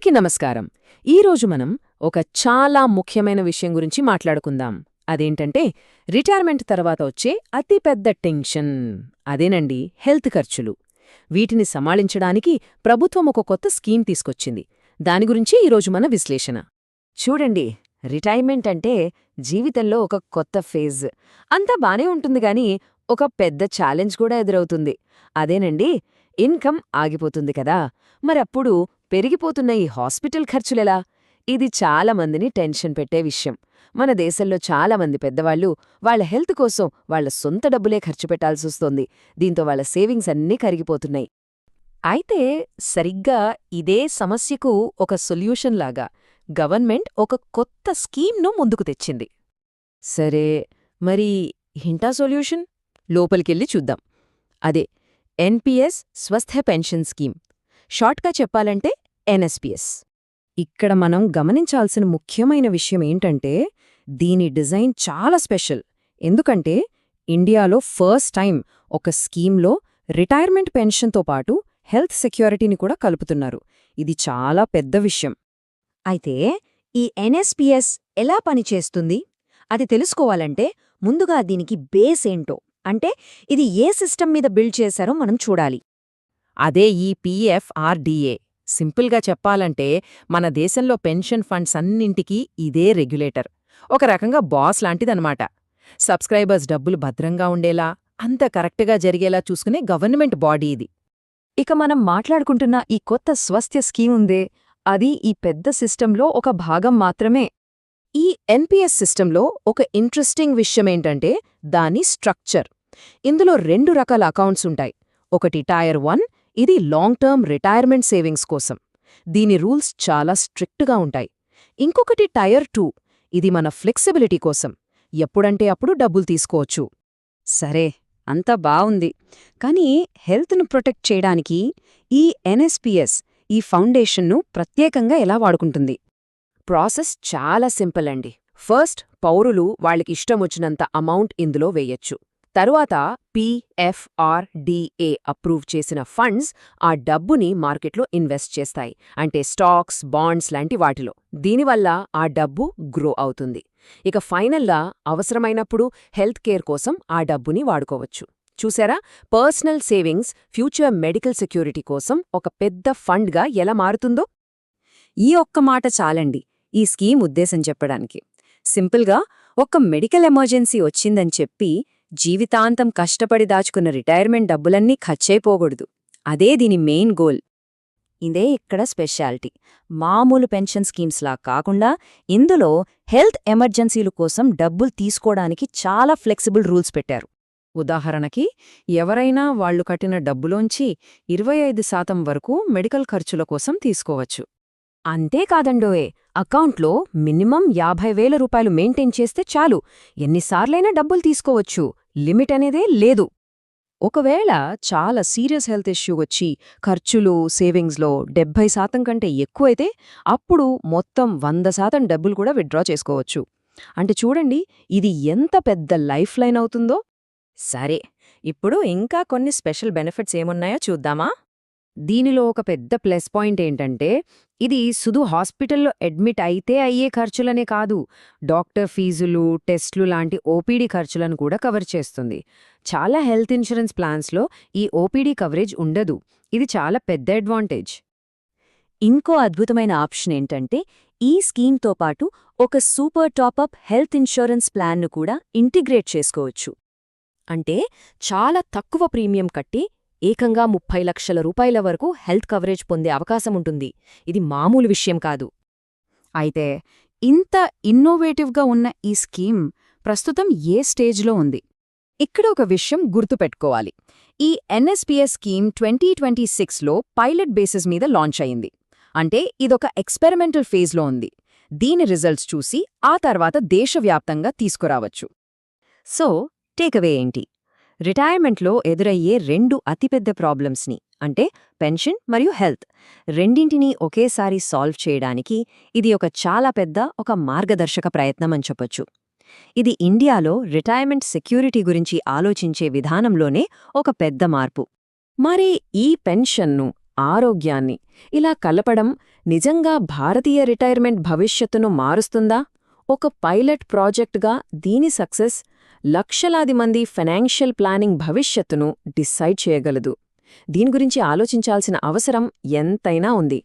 అందరికీ నమస్కారం. ఈరోజు మనం ఒక చాలా ముఖ్యమైన విషయం గురించి మాట్లాడుకుందాం. అదేంటంటే రిటైర్మెంట్ తర్వాత వచ్చే అతిపెద్ద టెన్షన్. అదేనండి, హెల్త్ ఖర్చులు. వీటిని సమాళించడానికి ప్రభుత్వం ఒక కొత్త స్కీమ్ తీసుకొచ్చింది. దాని గురించి ఈరోజు మన విశ్లేషణ. చూడండి, రిటైర్మెంట్ అంటే జీవితంలో ఒక కొత్త ఫేజ్. అంతా బానే ఉంటుంది గాని ఒక పెద్ద ఛాలెంజ్ కూడా ఎదురవుతుంది. అదేనండి, ఇన్కమ్ ఆగిపోతుంది కదా. మరప్పుడు పెరిగిపోతున్న ఈ హాస్పిటల్ ఖర్చులెలా? ఇది చాలా మందిని టెన్షన్ పెట్టే విషయం. మన దేశంలో చాలా మంది పెద్దవాళ్లు వాళ్ల హెల్త్ కోసం వాళ్ల సొంత డబ్బులే ఖర్చు పెట్టాల్సొస్తోంది. దీంతో వాళ్ల సేవింగ్స్ అన్నీ కరిగిపోతున్నాయి. అయితే సరిగ్గా ఇదే సమస్యకు ఒక సొల్యూషన్ లాగా గవర్నమెంట్ ఒక కొత్త స్కీమ్ను ముందుకు తెచ్చింది. సరే, మరి ఏంటా సొల్యూషన్? లోపలికెళ్ళి చూద్దాం. అదే ఎన్పీఎస్ స్వస్థ పెన్షన్ స్కీమ్, షార్ట్గా చెప్పాలంటే ఎన్ఎస్పీఎస్. ఇక్కడ మనం గమనించాల్సిన ముఖ్యమైన విషయం ఏంటంటే దీని డిజైన్ చాలా స్పెషల్. ఎందుకంటే ఇండియాలో ఫస్ట్ టైం ఒక స్కీమ్లో రిటైర్మెంట్ పెన్షన్తో పాటు హెల్త్ సెక్యూరిటీని కూడా కలుపుతున్నారు. ఇది చాలా పెద్ద విషయం. అయితే ఈ ఎన్ఎస్పీఎస్ ఎలా పనిచేస్తుంది? అది తెలుసుకోవాలంటే ముందుగా దీనికి బేస్ ఏంటో, అంటే ఇది ఏ సిస్టమ్ మీద బిల్డ్ చేశారో మనం చూడాలి. అదే ఈ పీఎఫ్ఆర్డీఏ. సింపుల్గా చెప్పాలంటే మన దేశంలో పెన్షన్ ఫండ్స్ అన్నింటికీ ఇదే రెగ్యులేటర్. ఒక రకంగా బాస్ లాంటిదనమాట. సబ్స్క్రైబర్స్ డబ్బులు భద్రంగా ఉండేలా, అంత కరెక్ట్గా జరిగేలా చూసుకునే గవర్నమెంట్ బాడీ ఇది. ఇక మనం మాట్లాడుకుంటున్న ఈ కొత్త స్వాస్థ్య స్కీమ్ ఉందే, అది ఈ పెద్ద సిస్టంలో ఒక భాగం మాత్రమే. ఈ ఎన్పీఎస్ సిస్టంలో ఒక ఇంట్రెస్టింగ్ విషయమేంటంటే దాని స్ట్రక్చర్. ఇందులో 2 రకాల అకౌంట్స్ ఉంటాయి. ఒకటి టైర్ 1, ఇది లాంగ్ టర్మ్ రిటైర్మెంట్ సేవింగ్స్ కోసం. దీని రూల్స్ చాలా స్ట్రిక్ట్గా ఉంటాయి. ఇంకొకటి టైర్ 2, ఇది మన ఫ్లెక్సిబిలిటీ కోసం. ఎప్పుడంటే అప్పుడు డబ్బులు తీసుకోవచ్చు. సరే, అంతా బావుంది. కానీ హెల్త్ను ప్రొటెక్ట్ చేయడానికి ఈ ఎన్ఎస్పీఎస్, ఈ ఫౌండేషన్ను ప్రత్యేకంగా ఎలా వాడుకుంటుంది? ప్రాసెస్ చాలా సింపుల్ అండి. ఫస్ట్ పౌరులు వాళ్ళకిష్టమొచ్చినంత అమౌంట్ ఇందులో వేయొచ్చు. తరువాత పీఎఫ్ఆర్డీఏ అప్రూవ్ చేసిన ఫండ్స్ ఆ డబ్బుని మార్కెట్లో ఇన్వెస్ట్ చేస్తాయి, అంటే స్టాక్స్, బాండ్స్ లాంటి వాటిలో. దీనివల్ల ఆ డబ్బు గ్రో అవుతుంది. ఇక ఫైనల్లా అవసరమైనప్పుడు హెల్త్ కేర్ కోసం ఆ డబ్బుని వాడుకోవచ్చు. చూసారా, personal savings future medical security కోసం ఒక పెద్ద ఫండ్గా ఎలా మారుతుందో? ఈ ఒక్క మాట చాలండి ఈ స్కీమ్ ఉద్దేశం చెప్పడానికి. సింపుల్గా, ఒక మెడికల్ ఎమర్జెన్సీ వచ్చిందని చెప్పి జీవితాంతం కష్టపడి దాచుకున్న రిటైర్మెంట్ డబ్బులన్నీ ఖర్చయిపోకూడదు. అదే దీని మెయిన్ గోల్. ఇదే ఇక్కడ స్పెషాలిటీ. మామూలు పెన్షన్ స్కీమ్స్లా కాకుండా ఇందులో హెల్త్ ఎమర్జెన్సీల కోసం డబ్బులు తీసుకోవడానికి చాలా ఫ్లెక్సిబుల్ రూల్స్ పెట్టారు. ఉదాహరణకి, ఎవరైనా వాళ్లు కట్టిన డబ్బులోంచి 25% వరకు మెడికల్ ఖర్చుల కోసం తీసుకోవచ్చు. అంతేకాదండోయే, అకౌంట్లో మినిమం 50,000 రూపాయలు మెయింటైన్ చేస్తే చాలు, ఎన్నిసార్లైనా డబ్బులు తీసుకోవచ్చు. లిమిట్ అనేదే లేదు. ఒకవేళ చాలా సీరియస్ హెల్త్ ఇష్యూ వచ్చి ఖర్చులు సేవింగ్స్లో 70% కంటే ఎక్కువైతే అప్పుడు మొత్తం 100% డబ్బులు కూడా విత్డ్రా చేసుకోవచ్చు. అంటే చూడండి, ఇది ఎంత పెద్ద లైఫ్ లైన్ అవుతుందో. సరే, ఇప్పుడు ఇంకా కొన్ని స్పెషల్ బెనిఫిట్స్ ఏమున్నాయో చూద్దామా? దీనిలో ఒక పెద్ద ప్లస్ పాయింట్ ఏంటంటే ఇది సుదు హాస్పిటల్లో అడ్మిట్ అయితే అయ్యే ఖర్చులనే కాదు, డాక్టర్ ఫీజులు, టెస్టులు లాంటి ఓపీడీ ఖర్చులను కూడా కవర్ చేస్తుంది. చాలా హెల్త్ ఇన్సూరెన్స్ ప్లాన్స్లో ఈ ఓపీడీ కవరేజ్ ఉండదు. ఇది చాలా పెద్ద అడ్వాంటేజ్. ఇంకో అద్భుతమైన ఆప్షన్ ఏంటంటే ఈ స్కీమ్తో పాటు ఒక సూపర్ టాపప్ హెల్త్ ఇన్సూరెన్స్ ప్లాన్ను కూడా ఇంటిగ్రేట్ చేసుకోవచ్చు. అంటే చాలా తక్కువ ప్రీమియం కట్టి ఏకంగా 30 లక్షల రూపాయల వరకు హెల్త్ కవరేజ్ పొందే అవకాశముంటుంది. ఇది మామూలు విషయం కాదు. అయితే ఇంత ఇన్నోవేటివ్గా ఉన్న ఈ స్కీమ్ ప్రస్తుతం ఏ స్టేజ్లో ఉంది? ఇక్కడ ఒక విషయం గుర్తుపెట్టుకోవాలి. ఈ ఎన్ఎస్పీఎస్ స్కీమ్ 2026లో పైలట్ బేసిస్ మీద లాంచ్ అయింది. అంటే ఇదొక ఎక్స్పెరిమెంటల్ ఫేజ్లో ఉంది. దీని రిజల్ట్స్ చూసి ఆ తర్వాత దేశవ్యాప్తంగా తీసుకురావచ్చు. సో, టేకవే ఏంటి? రిటైర్మెంట్లో ఎదురయ్యే 2 అతిపెద్ద ప్రాబ్లమ్స్ని, అంటే పెన్షన్ మరియు హెల్త్, రెండింటినీ ఒకేసారి సాల్వ్ చేయడానికి ఇది ఒక చాలా పెద్ద ఒక మార్గదర్శక ప్రయత్నమని చెప్పొచ్చు. ఇది ఇండియాలో రిటైర్మెంట్ సెక్యూరిటీ గురించి ఆలోచించే విధానంలోనే ఒక పెద్ద మార్పు. మరి ఈ పెన్షన్ను ఆరోగ్యాన్ని ఇలా కలపడం నిజంగా భారతీయ రిటైర్మెంట్ భవిష్యత్తును మారుస్తుందా? ఒక పైలట్ ప్రాజెక్ట్గా దీని సక్సెస్ లక్షలాది మంది ఫైనాన్షియల్ ప్లానింగ్ భవిష్యత్తును డిసైడ్ చేయగలదు. దీని గురించి ఆలోచించాల్సిన అవసరం ఎంతైనా ఉంది.